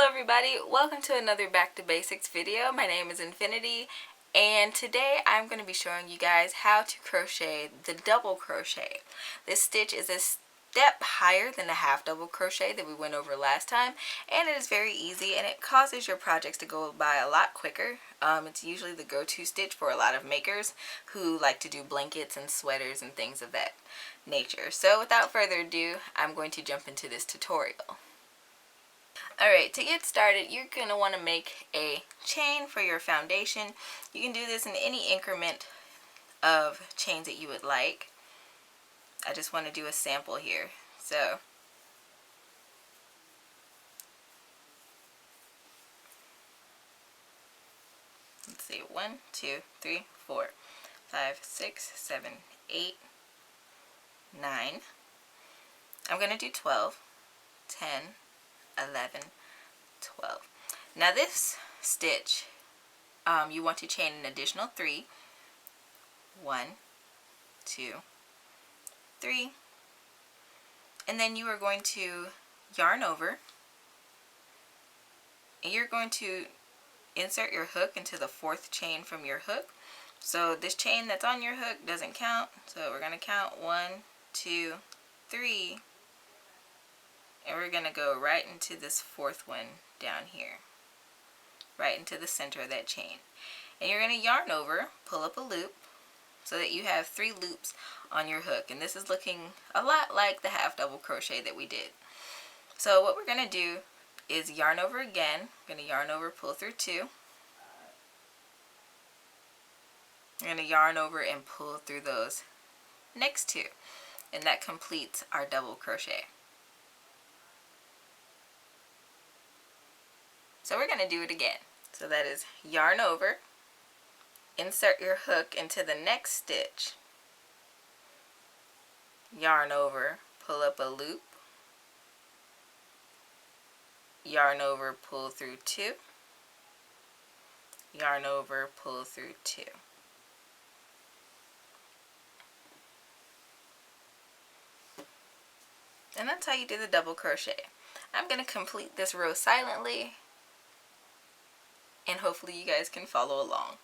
everybody, welcome to another Back to Basics video. My name is Infiniti, and today I'm going to be showing you guys how to crochet the double crochet. This stitch is a step higher than the half double crochet that we went over last time, and it is very easy and it causes your projects to go by a lot quicker. It's usually the go-to stitch for a lot of makers who like to do blankets and sweaters and things of that nature. So without further ado, I'm going to jump into this tutorial. Alright, to get started, you're going to want to make a chain for your foundation. You can do this in any increment of chains that you would like. I just want to do a sample here. So, let's see, 1, 2, 3, 4, 5, 6, 7, 8, 9. I'm going to do 12, 10, 11, 12. Now this stitch, you want to chain an additional 3. 1, 2, 3. And then you are going to yarn over. And you're going to insert your hook into the 4th chain from your hook. So this chain that's on your hook doesn't count. So we're going to count 1, 2, 3. And we're going to go right into this 4th one down here. Right into the center of that chain. And you're going to yarn over, pull up a loop, so that you have 3 loops on your hook. And this is looking a lot like the half double crochet that we did. So what we're going to do is yarn over again. I'm going to yarn over, pull through 2. I'm going to yarn over and pull through those next 2. And that completes our double crochet. So we're going to do it again. So that is yarn over, insert your hook into the next stitch, yarn over, pull up a loop, yarn over, pull through 2, yarn over, pull through 2. And that's how you do the double crochet. I'm going to complete this row silently, and hopefully you guys can follow along.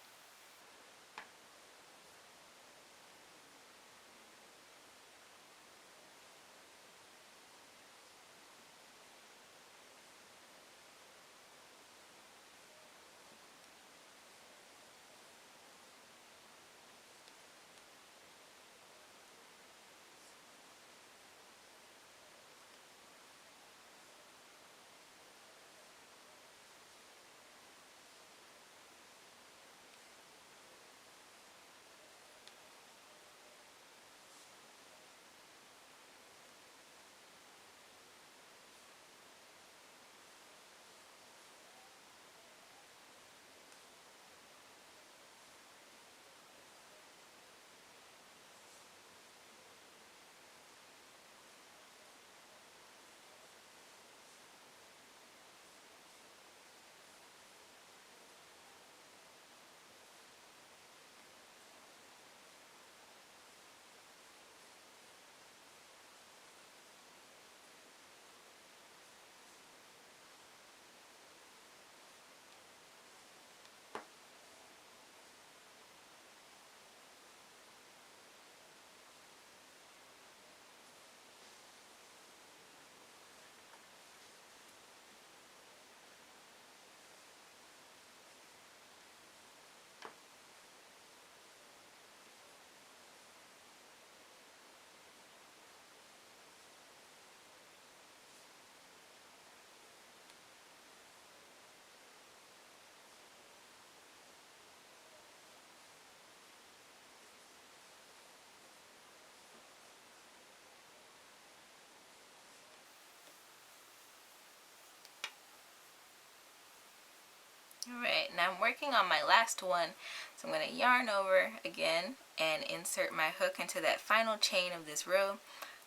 Alright, now I'm working on my last one, so I'm going to yarn over again and insert my hook into that final chain of this row,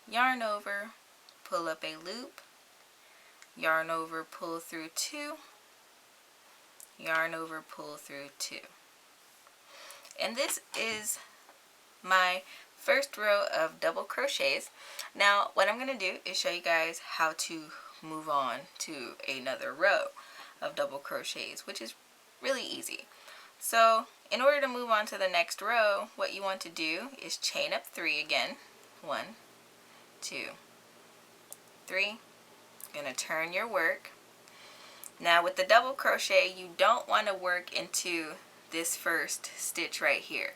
yarn over, pull up a loop, yarn over, pull through 2, yarn over, pull through 2. And this is my first row of double crochets. Now what I'm going to do is show you guys how to move on to another row. of double crochets, which is really easy. So in order to move on to the next row, what you want to do is chain up 3 again. 1, 2, 3. You're going to turn your work. Now with the double crochet, you don't want to work into this first stitch right here,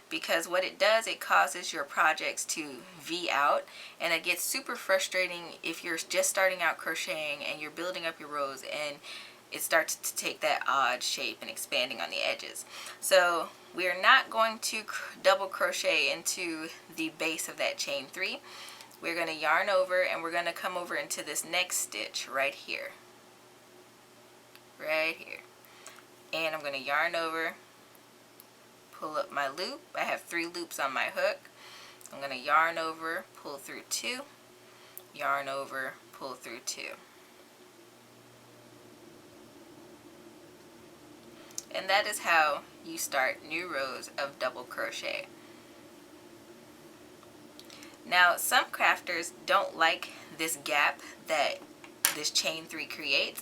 because what it does, it causes your projects to V out, and it gets super frustrating if you're just starting out crocheting and you're building up your rows and it starts to take that odd shape and expanding on the edges. So we're not going to double crochet into the base of that chain 3. We're going to yarn over, and we're going to come over into this next stitch right here. Right here. And I'm going to yarn over, pull up my loop. I have 3 loops on my hook. I'm going to yarn over, pull through 2, yarn over, pull through 2. And that is how you start new rows of double crochet. Now, some crafters don't like this gap that this chain 3 creates,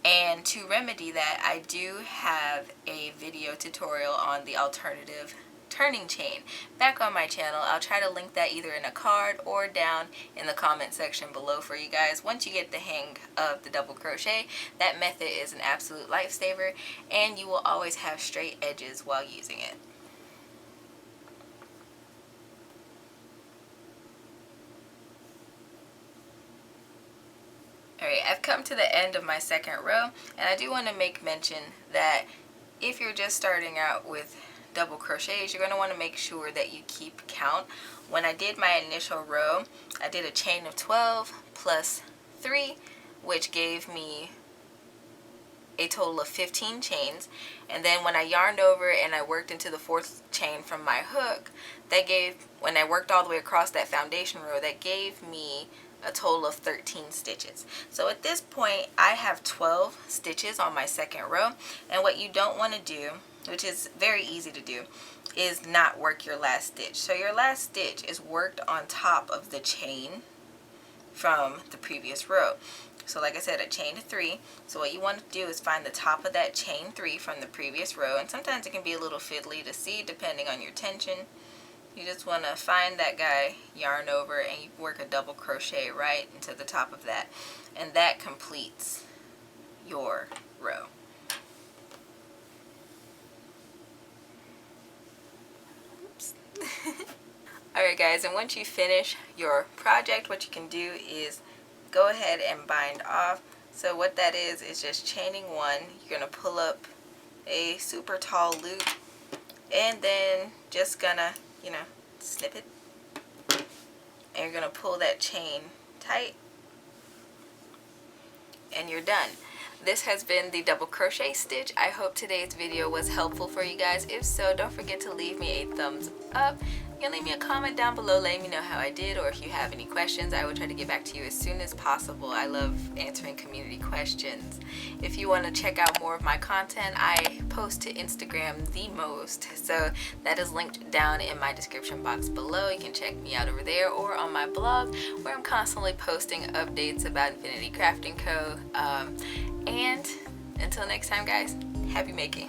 and to remedy that, I do have a video tutorial on the alternative turning chain back on my channel. I'll try to link that either in a card or down in the comment section below for you guys. Once you get the hang of the double crochet, that method is an absolute lifesaver, and you will always have straight edges while using it. Alright, I've come to the end of my second row, and I do want to make mention that if you're just starting out with double crochets, you're going to want to make sure that you keep count. When I did my initial row, I did a chain of 12 plus 3, which gave me a total of 15 chains. And then when I yarned over and I worked into the 4th chain from my hook, that gave, when I worked all the way across that foundation row, that gave me a total of 13 stitches. So at this point, I have 12 stitches on my second row, and what you don't want to do, which is very easy to do, is not work your last stitch. So your last stitch is worked on top of the chain from the previous row. So like I said, I chained 3. So what you want to do is find the top of that chain 3 from the previous row, and sometimes it can be a little fiddly to see depending on your tension. You just want to find that guy, yarn over, and you work a double crochet right into the top of that, and that completes your row. Oops. Alright guys, and once you finish your project, what you can do is go ahead and bind off. So what that is just chaining 1. You're going to pull up a super tall loop, and then just gonna, snip it, and you're gonna pull that chain tight, and you're done. This has been the double crochet stitch. I hope today's video was helpful for you guys. If so, don't forget to leave me a thumbs up. You can leave me a comment down below letting me know how I did, or if you have any questions, I will try to get back to you as soon as possible. I love answering community questions. If you want to check out more of my content, I post to Instagram the most, so that is linked down in my description box below. You can check me out over there or on my blog, where I'm constantly posting updates about Infiniti Crafting Co. And until next time guys, happy making.